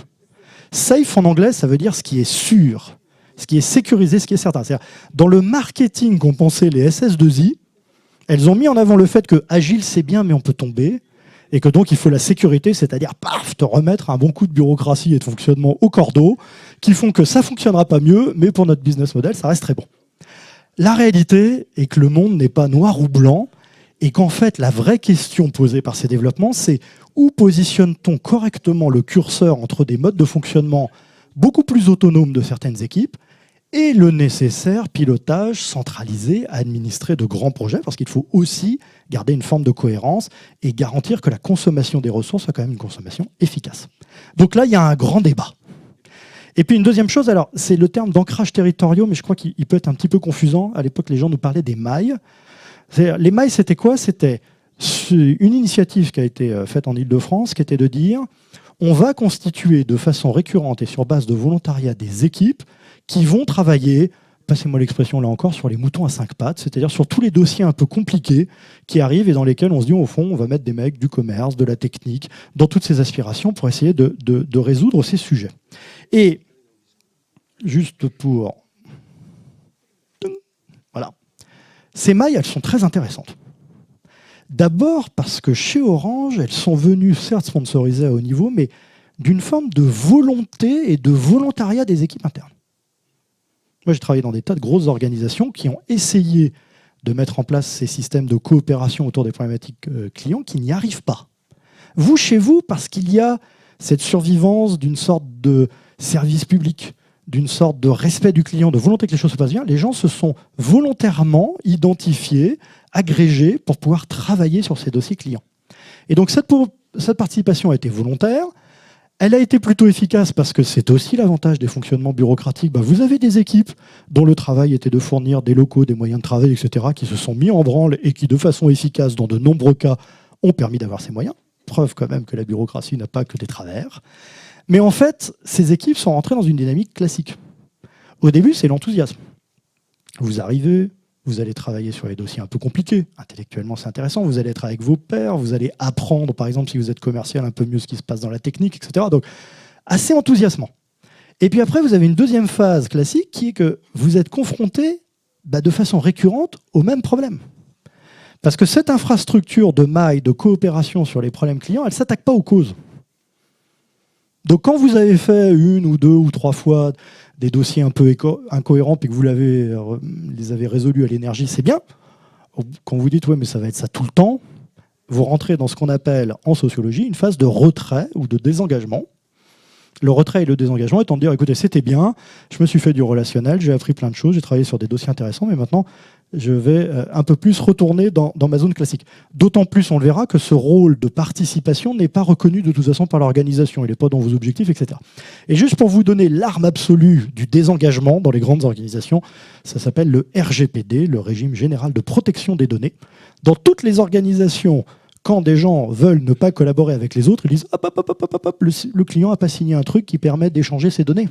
SAFE en anglais, ça veut dire ce qui est sûr, ce qui est sécurisé, ce qui est certain. C'est-à-dire, dans le marketing qu'ont pensé les SS2I, elles ont mis en avant le fait que agile, c'est bien, mais on peut tomber. Et que donc il faut la sécurité, c'est-à-dire te remettre un bon coup de bureaucratie et de fonctionnement au cordeau, qui font que ça ne fonctionnera pas mieux, mais pour notre business model, ça reste très bon. La réalité est que le monde n'est pas noir ou blanc, et qu'en fait, la vraie question posée par ces développements, c'est où positionne-t-on correctement le curseur entre des modes de fonctionnement beaucoup plus autonomes de certaines équipes et le nécessaire pilotage centralisé, administré de grands projets, parce qu'il faut aussi garder une forme de cohérence et garantir que la consommation des ressources soit quand même une consommation efficace. Donc là, il y a un grand débat. Et puis une deuxième chose, alors c'est le terme d'ancrage territoriaux, mais je crois qu'il peut être un petit peu confusant. À l'époque, les gens nous parlaient des mailles. Les mailles, c'était quoi? C'était une initiative qui a été faite en Île-de-France, qui était de dire on va constituer de façon récurrente et sur base de volontariat des équipes qui vont travailler, passez-moi l'expression là encore, sur les moutons à 5 pattes, c'est-à-dire sur tous les dossiers un peu compliqués qui arrivent et dans lesquels on se dit au fond on va mettre des mecs du commerce, de la technique, dans toutes ces aspirations pour essayer de résoudre ces sujets. Et juste pour... Voilà. Ces mailles, elles sont très intéressantes. D'abord parce que chez Orange, elles sont venues, certes sponsorisées à haut niveau, mais d'une forme de volonté et de volontariat des équipes internes. Moi, j'ai travaillé dans des tas de grosses organisations qui ont essayé de mettre en place ces systèmes de coopération autour des problématiques clients qui n'y arrivent pas. Vous, chez vous, parce qu'il y a cette survivance d'une sorte de service public, d'une sorte de respect du client, de volonté que les choses se passent bien, les gens se sont volontairement identifiés, agrégés pour pouvoir travailler sur ces dossiers clients. Et donc cette participation a été volontaire, elle a été plutôt efficace parce que c'est aussi l'avantage des fonctionnements bureaucratiques. Vous avez des équipes dont le travail était de fournir des locaux, des moyens de travail, etc., qui se sont mis en branle et qui, de façon efficace, dans de nombreux cas, ont permis d'avoir ces moyens. Preuve quand même que la bureaucratie n'a pas que des travers. Mais en fait, ces équipes sont rentrées dans une dynamique classique. Au début, c'est l'enthousiasme. Vous arrivez, vous allez travailler sur les dossiers un peu compliqués. Intellectuellement, c'est intéressant. Vous allez être avec vos pairs, vous allez apprendre, par exemple, si vous êtes commercial, un peu mieux ce qui se passe dans la technique, etc. Donc, assez enthousiasmant. Et puis après, vous avez une deuxième phase classique qui est que vous êtes confronté de façon récurrente au même problème. Parce que cette infrastructure de maille, de coopération sur les problèmes clients, elle ne s'attaque pas aux causes. Donc quand vous avez fait une ou deux ou trois fois des dossiers un peu incohérents et que vous les avez résolus à l'énergie, c'est bien. Quand vous dites « ouais, mais ça va être ça tout le temps », vous rentrez dans ce qu'on appelle en sociologie une phase de retrait ou de désengagement. Le retrait et le désengagement étant de dire « écoutez, c'était bien, je me suis fait du relationnel, j'ai appris plein de choses, j'ai travaillé sur des dossiers intéressants, mais maintenant, je vais un peu plus retourner dans ma zone classique. » D'autant plus, on le verra, que ce rôle de participation n'est pas reconnu de toute façon par l'organisation. Il n'est pas dans vos objectifs, etc. Et juste pour vous donner l'arme absolue du désengagement dans les grandes organisations, ça s'appelle le RGPD, le régime général de protection des données. Dans toutes les organisations, quand des gens veulent ne pas collaborer avec les autres, ils disent hop, le client n'a pas signé un truc qui permet d'échanger ses données.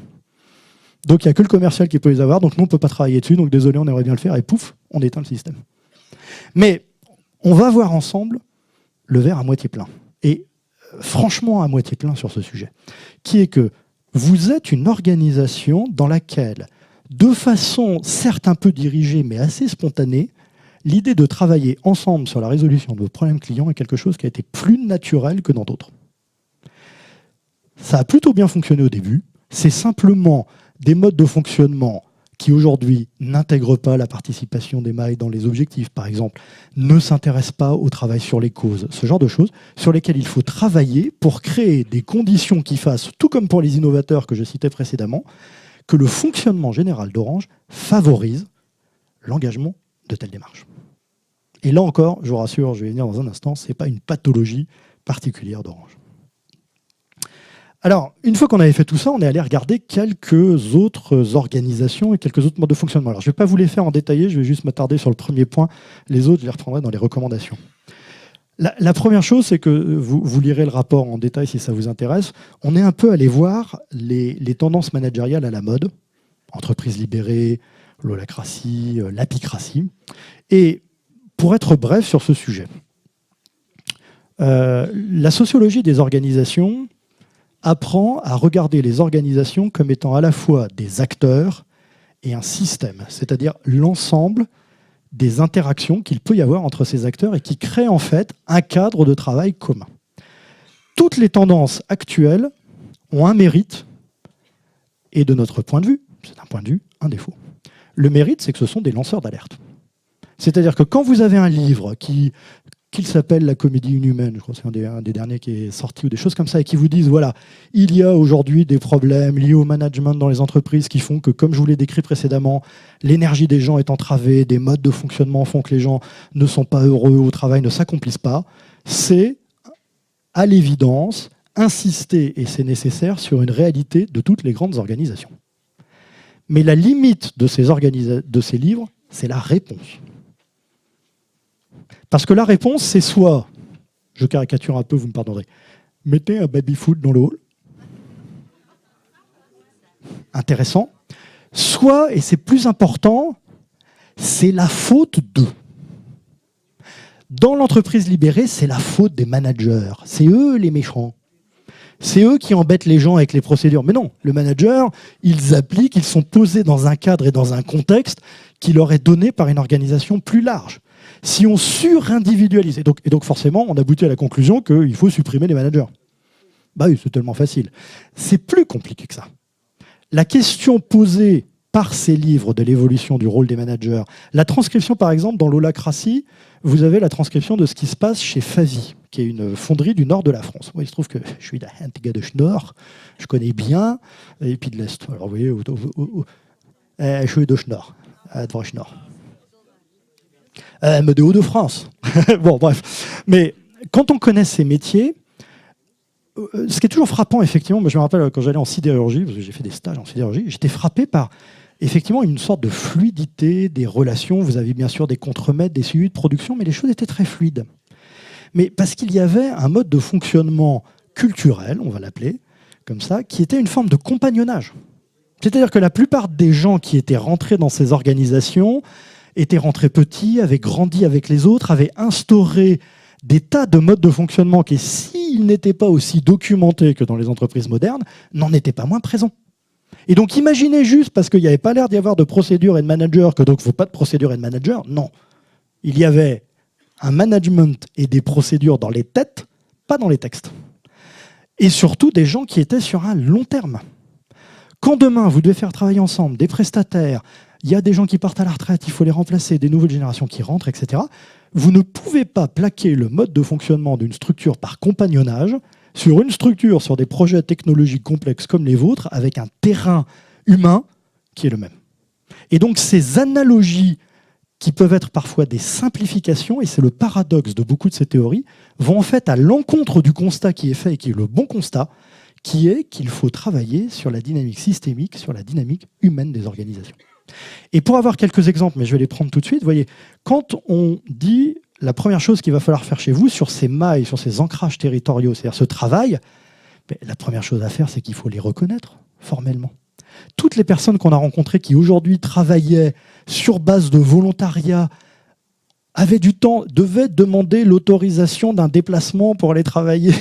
Donc il n'y a que le commercial qui peut les avoir, donc nous on ne peut pas travailler dessus, donc désolé, on aimerait bien le faire, et pouf, on éteint le système. Mais on va voir ensemble le verre à moitié plein, et franchement à moitié plein sur ce sujet, qui est que vous êtes une organisation dans laquelle, de façon certes un peu dirigée, mais assez spontanée, l'idée de travailler ensemble sur la résolution de vos problèmes clients est quelque chose qui a été plus naturel que dans d'autres. Ça a plutôt bien fonctionné au début, c'est simplement des modes de fonctionnement qui aujourd'hui n'intègrent pas la participation des mailles dans les objectifs, par exemple, ne s'intéressent pas au travail sur les causes, ce genre de choses sur lesquelles il faut travailler pour créer des conditions qui fassent, tout comme pour les innovateurs que je citais précédemment, que le fonctionnement général d'Orange favorise l'engagement de telles démarches. Et là encore, je vous rassure, je vais venir dans un instant, ce n'est pas une pathologie particulière d'Orange. Alors, une fois qu'on avait fait tout ça, on est allé regarder quelques autres organisations et quelques autres modes de fonctionnement. Alors, je ne vais pas vous les faire en détailler, je vais juste m'attarder sur le premier point. Les autres, je les reprendrai dans les recommandations. La première chose, c'est que vous lirez le rapport en détail si ça vous intéresse. On est un peu allé voir les tendances managériales à la mode, entreprise libérée, l'holacratie, l'apicratie. Et pour être bref sur ce sujet, la sociologie des organisations apprend à regarder les organisations comme étant à la fois des acteurs et un système, c'est-à-dire l'ensemble des interactions qu'il peut y avoir entre ces acteurs et qui créent en fait un cadre de travail commun. Toutes les tendances actuelles ont un mérite et de notre point de vue, c'est un point de vue, un défaut. Le mérite, c'est que ce sont des lanceurs d'alerte. C'est-à-dire que quand vous avez un livre qu'il s'appelle La comédie inhumaine, je crois que c'est un des derniers qui est sorti, ou des choses comme ça, et qui vous disent, voilà, il y a aujourd'hui des problèmes liés au management dans les entreprises qui font que, comme je vous l'ai décrit précédemment, l'énergie des gens est entravée, des modes de fonctionnement font que les gens ne sont pas heureux au travail, ne s'accomplissent pas, c'est à l'évidence insister, et c'est nécessaire, sur une réalité de toutes les grandes organisations. Mais la limite de ces livres, c'est la réponse. Parce que la réponse, c'est soit, je caricature un peu, vous me pardonnerez, mettez un baby-foot dans le hall. Intéressant. Soit, et c'est plus important, c'est la faute d'eux. Dans l'entreprise libérée, c'est la faute des managers. C'est eux les méchants. C'est eux qui embêtent les gens avec les procédures. Mais non, le manager, ils appliquent, ils sont posés dans un cadre et dans un contexte qui leur est donné par une organisation plus large. Si on surindividualise, et donc forcément, on aboutit à la conclusion qu'il faut supprimer les managers. Bah oui, c'est tellement facile. C'est plus compliqué que ça. La question posée par ces livres de l'évolution du rôle des managers, la transcription par exemple dans l'Holacratie, vous avez la transcription de ce qui se passe chez Favi, qui est une fonderie du nord de la France. Moi, il se trouve que je suis de Nord, je connais bien, et puis de l'Est. Alors vous voyez, je suis de Nord, de Nord. Mais de Hauts-de-France. Bon, bref. Mais quand on connaît ces métiers, ce qui est toujours frappant, effectivement, moi je me rappelle quand j'allais en sidérurgie, parce que j'ai fait des stages en sidérurgie, j'étais frappé par effectivement une sorte de fluidité des relations. Vous avez bien sûr des contremaîtres, des suivis de production, mais les choses étaient très fluides. Mais parce qu'il y avait un mode de fonctionnement culturel, on va l'appeler comme ça, qui était une forme de compagnonnage. C'est-à-dire que la plupart des gens qui étaient rentrés dans ces organisations étaient rentrés petits, avaient grandi avec les autres, avaient instauré des tas de modes de fonctionnement qui, s'ils n'étaient pas aussi documentés que dans les entreprises modernes, n'en étaient pas moins présents. Et donc imaginez juste, parce qu'il n'y avait pas l'air d'y avoir de procédure et de manager, que donc il ne faut pas de procédure et de manager. Non. Il y avait un management et des procédures dans les têtes, pas dans les textes. Et surtout des gens qui étaient sur un long terme. Quand demain vous devez faire travailler ensemble des prestataires, il y a des gens qui partent à la retraite, il faut les remplacer, des nouvelles générations qui rentrent, etc. Vous ne pouvez pas plaquer le mode de fonctionnement d'une structure par compagnonnage sur une structure, sur des projets technologiques complexes comme les vôtres, avec un terrain humain qui est le même. Et donc ces analogies qui peuvent être parfois des simplifications, et c'est le paradoxe de beaucoup de ces théories, vont en fait à l'encontre du constat qui est fait et qui est le bon constat, qui est qu'il faut travailler sur la dynamique systémique, sur la dynamique humaine des organisations. Et pour avoir quelques exemples, mais je vais les prendre tout de suite, vous voyez, quand on dit la première chose qu'il va falloir faire chez vous sur ces mailles, sur ces ancrages territoriaux, c'est-à-dire ce travail, la première chose à faire, c'est qu'il faut les reconnaître formellement. Toutes les personnes qu'on a rencontrées qui aujourd'hui travaillaient sur base de volontariat, avaient du temps, devaient demander l'autorisation d'un déplacement pour aller travailler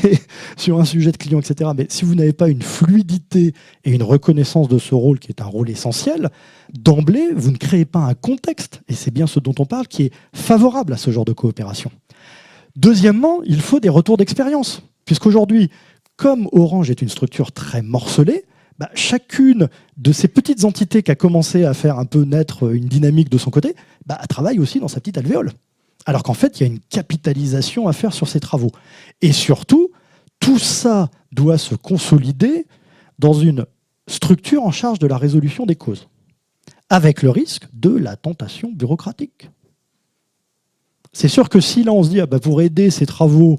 sur un sujet de client, etc. Mais si vous n'avez pas une fluidité et une reconnaissance de ce rôle, qui est un rôle essentiel, d'emblée, vous ne créez pas un contexte, et c'est bien ce dont on parle, qui est favorable à ce genre de coopération. Deuxièmement, il faut des retours d'expérience, puisqu'aujourd'hui, comme Orange est une structure très morcelée, chacune de ces petites entités qui a commencé à faire un peu naître une dynamique de son côté, travaille aussi dans sa petite alvéole. Alors qu'en fait, il y a une capitalisation à faire sur ces travaux. Et surtout, tout ça doit se consolider dans une structure en charge de la résolution des causes, avec le risque de la tentation bureaucratique. C'est sûr que si là on se dit, pour aider ces travaux,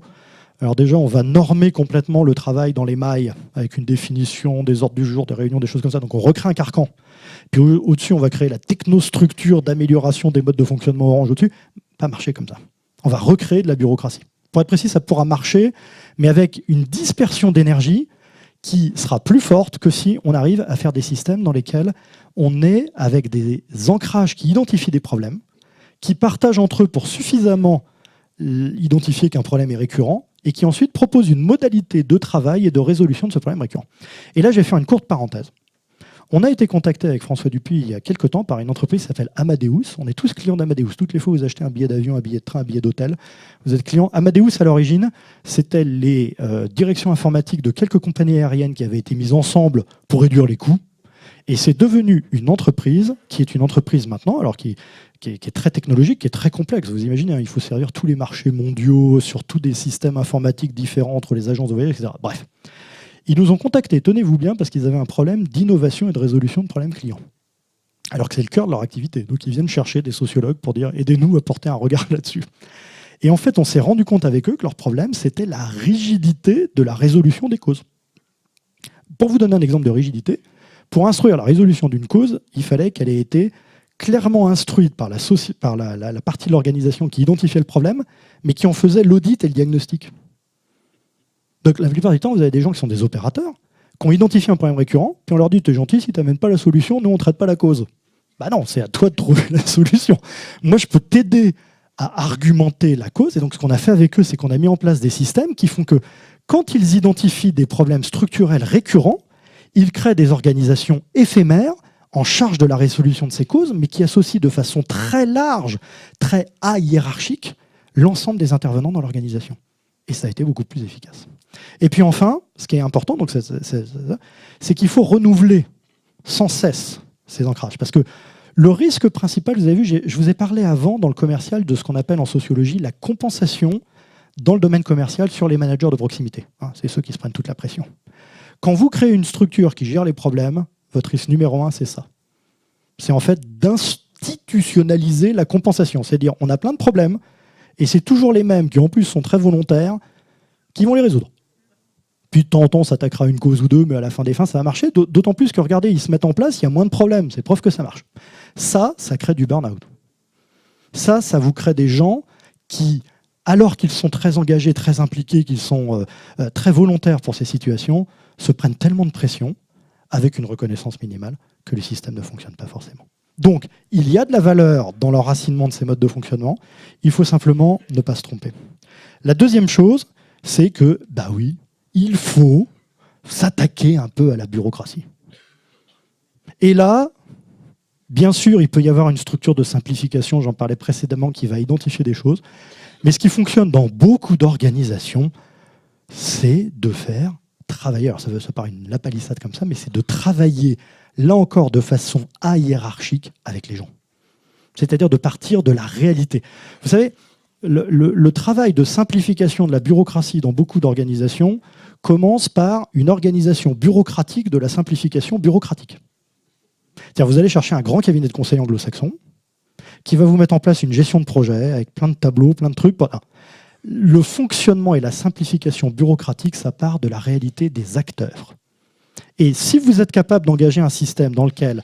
alors déjà on va normer complètement le travail dans les mailles, avec une définition des ordres du jour, des réunions, des choses comme ça, donc on recrée un carcan. Puis au-dessus, on va créer la technostructure d'amélioration des modes de fonctionnement Orange au-dessus. Pas marcher comme ça. On va recréer de la bureaucratie. Pour être précis, ça pourra marcher, mais avec une dispersion d'énergie qui sera plus forte que si on arrive à faire des systèmes dans lesquels on est avec des ancrages qui identifient des problèmes, qui partagent entre eux pour suffisamment identifier qu'un problème est récurrent, et qui ensuite proposent une modalité de travail et de résolution de ce problème récurrent. Et là, je vais faire une courte parenthèse. On a été contacté avec François Dupuis il y a quelques temps par une entreprise qui s'appelle Amadeus. On est tous clients d'Amadeus. Toutes les fois où vous achetez un billet d'avion, un billet de train, un billet d'hôtel, vous êtes client. Amadeus, à l'origine, c'était les directions informatiques de quelques compagnies aériennes qui avaient été mises ensemble pour réduire les coûts. Et c'est devenu une entreprise qui est une entreprise maintenant, alors qui est très technologique, qui est très complexe. Vous imaginez, il faut servir tous les marchés mondiaux sur tous des systèmes informatiques différents entre les agences de voyage, etc. Bref. Ils nous ont contactés, tenez-vous bien, parce qu'ils avaient un problème d'innovation et de résolution de problèmes clients. Alors que c'est le cœur de leur activité. Donc ils viennent chercher des sociologues pour dire « aidez-nous à porter un regard là-dessus ». Et en fait, on s'est rendu compte avec eux que leur problème, c'était la rigidité de la résolution des causes. Pour vous donner un exemple de rigidité, pour instruire la résolution d'une cause, il fallait qu'elle ait été clairement instruite par la partie de l'organisation qui identifiait le problème, mais qui en faisait l'audit et le diagnostic. Donc la plupart du temps, vous avez des gens qui sont des opérateurs, qui ont identifié un problème récurrent, puis on leur dit « t'es gentil, si tu n'amènes pas la solution, nous on ne traite pas la cause ». Bah non, c'est à toi de trouver la solution. Moi, je peux t'aider à argumenter la cause, et donc ce qu'on a fait avec eux, c'est qu'on a mis en place des systèmes qui font que quand ils identifient des problèmes structurels récurrents, ils créent des organisations éphémères en charge de la résolution de ces causes, mais qui associent de façon très large, très hiérarchique, l'ensemble des intervenants dans l'organisation. Et ça a été beaucoup plus efficace. Et puis enfin, ce qui est important, c'est qu'il faut renouveler sans cesse ces ancrages. Parce que le risque principal, vous avez vu, je vous ai parlé avant dans le commercial de ce qu'on appelle en sociologie la compensation dans le domaine commercial sur les managers de proximité. C'est ceux qui se prennent toute la pression. Quand vous créez une structure qui gère les problèmes, votre risque numéro 1, c'est ça. C'est en fait d'institutionnaliser la compensation. C'est-à-dire, on a plein de problèmes, et c'est toujours les mêmes qui, en plus, sont très volontaires, qui vont les résoudre. Puis de temps en temps, on s'attaquera à une cause ou deux, mais à la fin des fins, ça va marcher. D'autant plus que, regardez, ils se mettent en place, il y a moins de problèmes. C'est preuve que ça marche. Ça crée du burn-out. Ça vous crée des gens qui, alors qu'ils sont très engagés, très impliqués, qu'ils sont très volontaires pour ces situations, se prennent tellement de pression, avec une reconnaissance minimale, que le système ne fonctionne pas forcément. Donc, il y a de la valeur dans l'enracinement de ces modes de fonctionnement. Il faut simplement ne pas se tromper. La deuxième chose, c'est que, bah oui, il faut s'attaquer un peu à la bureaucratie. Et là, bien sûr, il peut y avoir une structure de simplification, j'en parlais précédemment, qui va identifier des choses. Mais ce qui fonctionne dans beaucoup d'organisations, c'est de faire travailler, alors ça paraît une lapalissade comme ça, mais c'est de travailler, là encore, de façon ahiérarchique avec les gens. C'est-à-dire de partir de la réalité. Vous savez, le travail de simplification de la bureaucratie dans beaucoup d'organisations commence par une organisation bureaucratique de la simplification bureaucratique. C'est-à-dire vous allez chercher un grand cabinet de conseil anglo-saxon qui va vous mettre en place une gestion de projet avec plein de tableaux, plein de trucs. Voilà. Le fonctionnement et la simplification bureaucratique, ça part de la réalité des acteurs. Et si vous êtes capable d'engager un système dans lequel,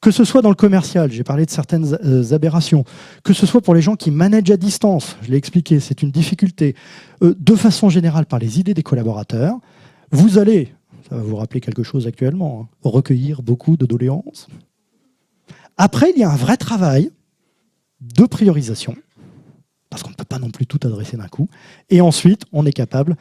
que ce soit dans le commercial, j'ai parlé de certaines aberrations, que ce soit pour les gens qui managent à distance, je l'ai expliqué, c'est une difficulté, de façon générale par les idées des collaborateurs, vous allez, ça va vous rappeler quelque chose actuellement, recueillir beaucoup de doléances. Après, il y a un vrai travail de priorisation, parce qu'on ne peut pas non plus tout adresser d'un coup. Et ensuite, on est capable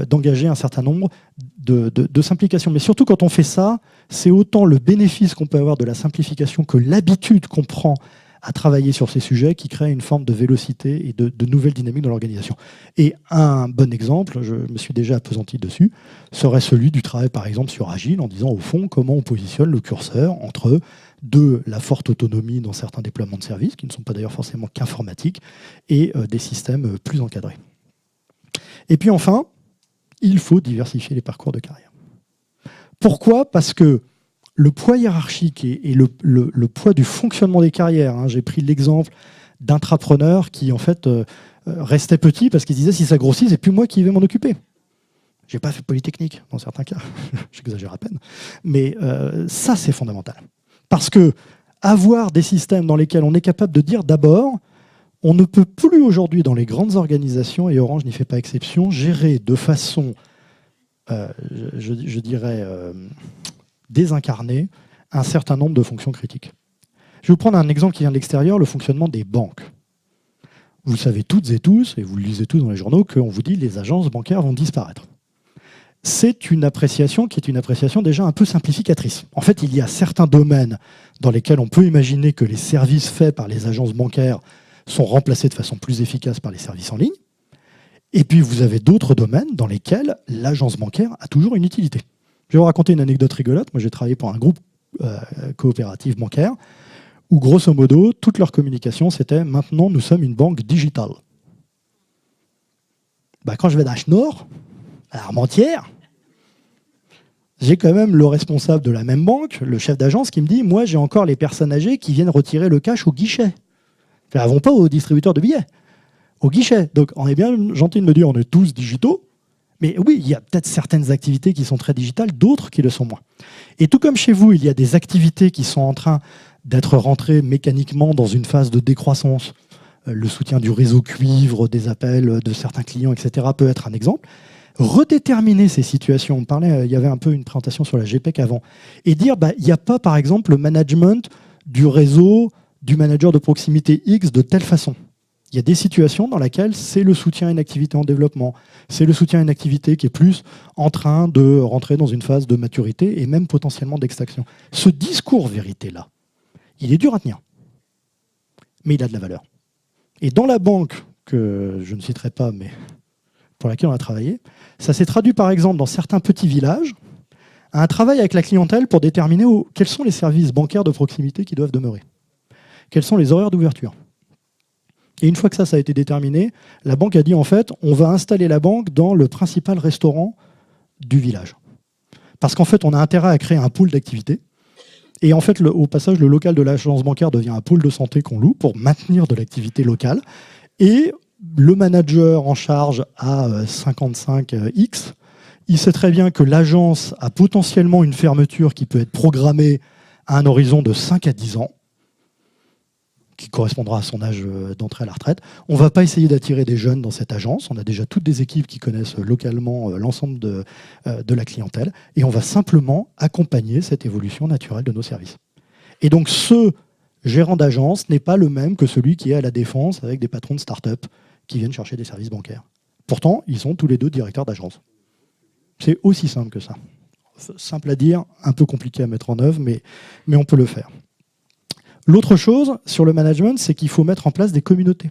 d'engager un certain nombre de simplifications. Mais surtout, quand on fait ça, c'est autant le bénéfice qu'on peut avoir de la simplification que l'habitude qu'on prend à travailler sur ces sujets qui crée une forme de vélocité et de nouvelles dynamiques dans l'organisation. Et un bon exemple, je me suis déjà appesanti dessus, serait celui du travail, par exemple, sur Agile, en disant, au fond, comment on positionne le curseur entre de la forte autonomie dans certains déploiements de services, qui ne sont pas d'ailleurs forcément qu'informatiques, et des systèmes plus encadrés. Et puis enfin, il faut diversifier les parcours de carrière. Pourquoi ? Parce que le poids hiérarchique et le poids du fonctionnement des carrières, j'ai pris l'exemple d'intrapreneurs qui en fait restaient petits parce qu'ils disaient si ça grossit, c'est plus moi qui vais m'en occuper. J'ai pas fait Polytechnique dans certains cas, j'exagère à peine, mais ça c'est fondamental. Parce que avoir des systèmes dans lesquels on est capable de dire d'abord, on ne peut plus aujourd'hui dans les grandes organisations, et Orange n'y fait pas exception, gérer de façon, je dirais, désincarnée, un certain nombre de fonctions critiques. Je vais vous prendre un exemple qui vient de l'extérieur, le fonctionnement des banques. Vous savez toutes et tous, et vous le lisez tous dans les journaux, qu'on vous dit que les agences bancaires vont disparaître. C'est une appréciation qui est une appréciation déjà un peu simplificatrice. En fait, il y a certains domaines dans lesquels on peut imaginer que les services faits par les agences bancaires sont remplacés de façon plus efficace par les services en ligne. Et puis, vous avez d'autres domaines dans lesquels l'agence bancaire a toujours une utilité. Je vais vous raconter une anecdote rigolote. Moi, j'ai travaillé pour un groupe coopératif bancaire où, grosso modo, toute leur communication, c'était « Maintenant, nous sommes une banque digitale ». Quand je vais dans Nord, à l'Armentière, j'ai quand même le responsable de la même banque, le chef d'agence, qui me dit « Moi, j'ai encore les personnes âgées qui viennent retirer le cash au guichet. Elles ne vont pas au distributeur de billets. au guichet. Donc on est bien gentil de me dire on est tous digitaux, mais oui, il y a peut-être certaines activités qui sont très digitales, d'autres qui le sont moins. Et tout comme chez vous, il y a des activités qui sont en train d'être rentrées mécaniquement dans une phase de décroissance. Le soutien du réseau cuivre, des appels de certains clients, etc. peut être un exemple. Redéterminer ces situations, on parlait, il y avait un peu une présentation sur la GPEC avant, et dire, il n'y a pas par exemple le management du réseau du manager de proximité X de telle façon. Il y a des situations dans lesquelles c'est le soutien à une activité en développement, c'est le soutien à une activité qui est plus en train de rentrer dans une phase de maturité et même potentiellement d'extraction. Ce discours vérité-là, il est dur à tenir, mais il a de la valeur. Et dans la banque, que je ne citerai pas, mais pour laquelle on a travaillé, ça s'est traduit par exemple dans certains petits villages, à un travail avec la clientèle pour déterminer quels sont les services bancaires de proximité qui doivent demeurer. Quels sont les horaires d'ouverture. Et une fois que ça a été déterminé, la banque a dit en fait, on va installer la banque dans le principal restaurant du village. Parce qu'en fait, on a intérêt à créer un pool d'activités. Et en fait, au passage, le local de l'agence bancaire devient un pôle de santé qu'on loue pour maintenir de l'activité locale. Et le manager en charge à 55X, il sait très bien que l'agence a potentiellement une fermeture qui peut être programmée à un horizon de 5 à 10 ans, qui correspondra à son âge d'entrée à la retraite. On ne va pas essayer d'attirer des jeunes dans cette agence. On a déjà toutes des équipes qui connaissent localement l'ensemble de la clientèle. Et on va simplement accompagner cette évolution naturelle de nos services. Et donc, ce gérant d'agence n'est pas le même que celui qui est à la défense avec des patrons de start-up qui viennent chercher des services bancaires. Pourtant, ils sont tous les deux directeurs d'agence. C'est aussi simple que ça. Simple à dire, un peu compliqué à mettre en œuvre, mais on peut le faire. L'autre chose sur le management, c'est qu'il faut mettre en place des communautés.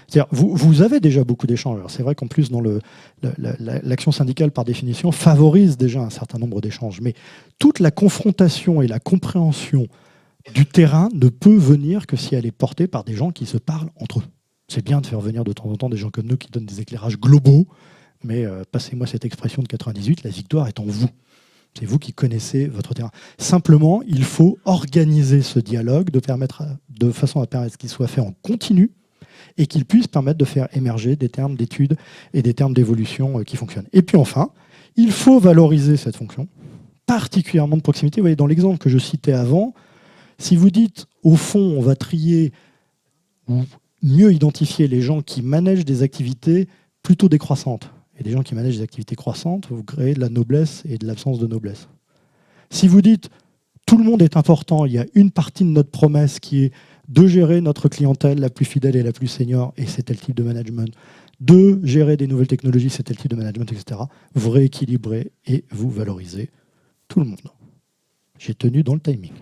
C'est-à-dire, vous avez déjà beaucoup d'échanges. C'est vrai qu'en plus, dans l'action syndicale, par définition, favorise déjà un certain nombre d'échanges. Mais toute la confrontation et la compréhension du terrain ne peut venir que si elle est portée par des gens qui se parlent entre eux. C'est bien de faire venir de temps en temps des gens comme nous qui donnent des éclairages globaux, mais passez-moi cette expression de 98, la victoire est en vous. C'est vous qui connaissez votre terrain. Simplement, il faut organiser ce dialogue de façon à permettre qu'il soit fait en continu et qu'il puisse permettre de faire émerger des termes d'études et des termes d'évolution qui fonctionnent. Et puis enfin, il faut valoriser cette fonction, particulièrement de proximité. Vous voyez, dans l'exemple que je citais avant, si vous dites, au fond, on va trier ou mieux identifier les gens qui managent des activités plutôt décroissantes, et des gens qui managent des activités croissantes, vous créez de la noblesse et de l'absence de noblesse. Si vous dites tout le monde est important, il y a une partie de notre promesse qui est de gérer notre clientèle la plus fidèle et la plus senior, et c'est tel type de management, de gérer des nouvelles technologies, c'est tel type de management, etc. Vous rééquilibrez et vous valorisez tout le monde. J'ai tenu dans le timing.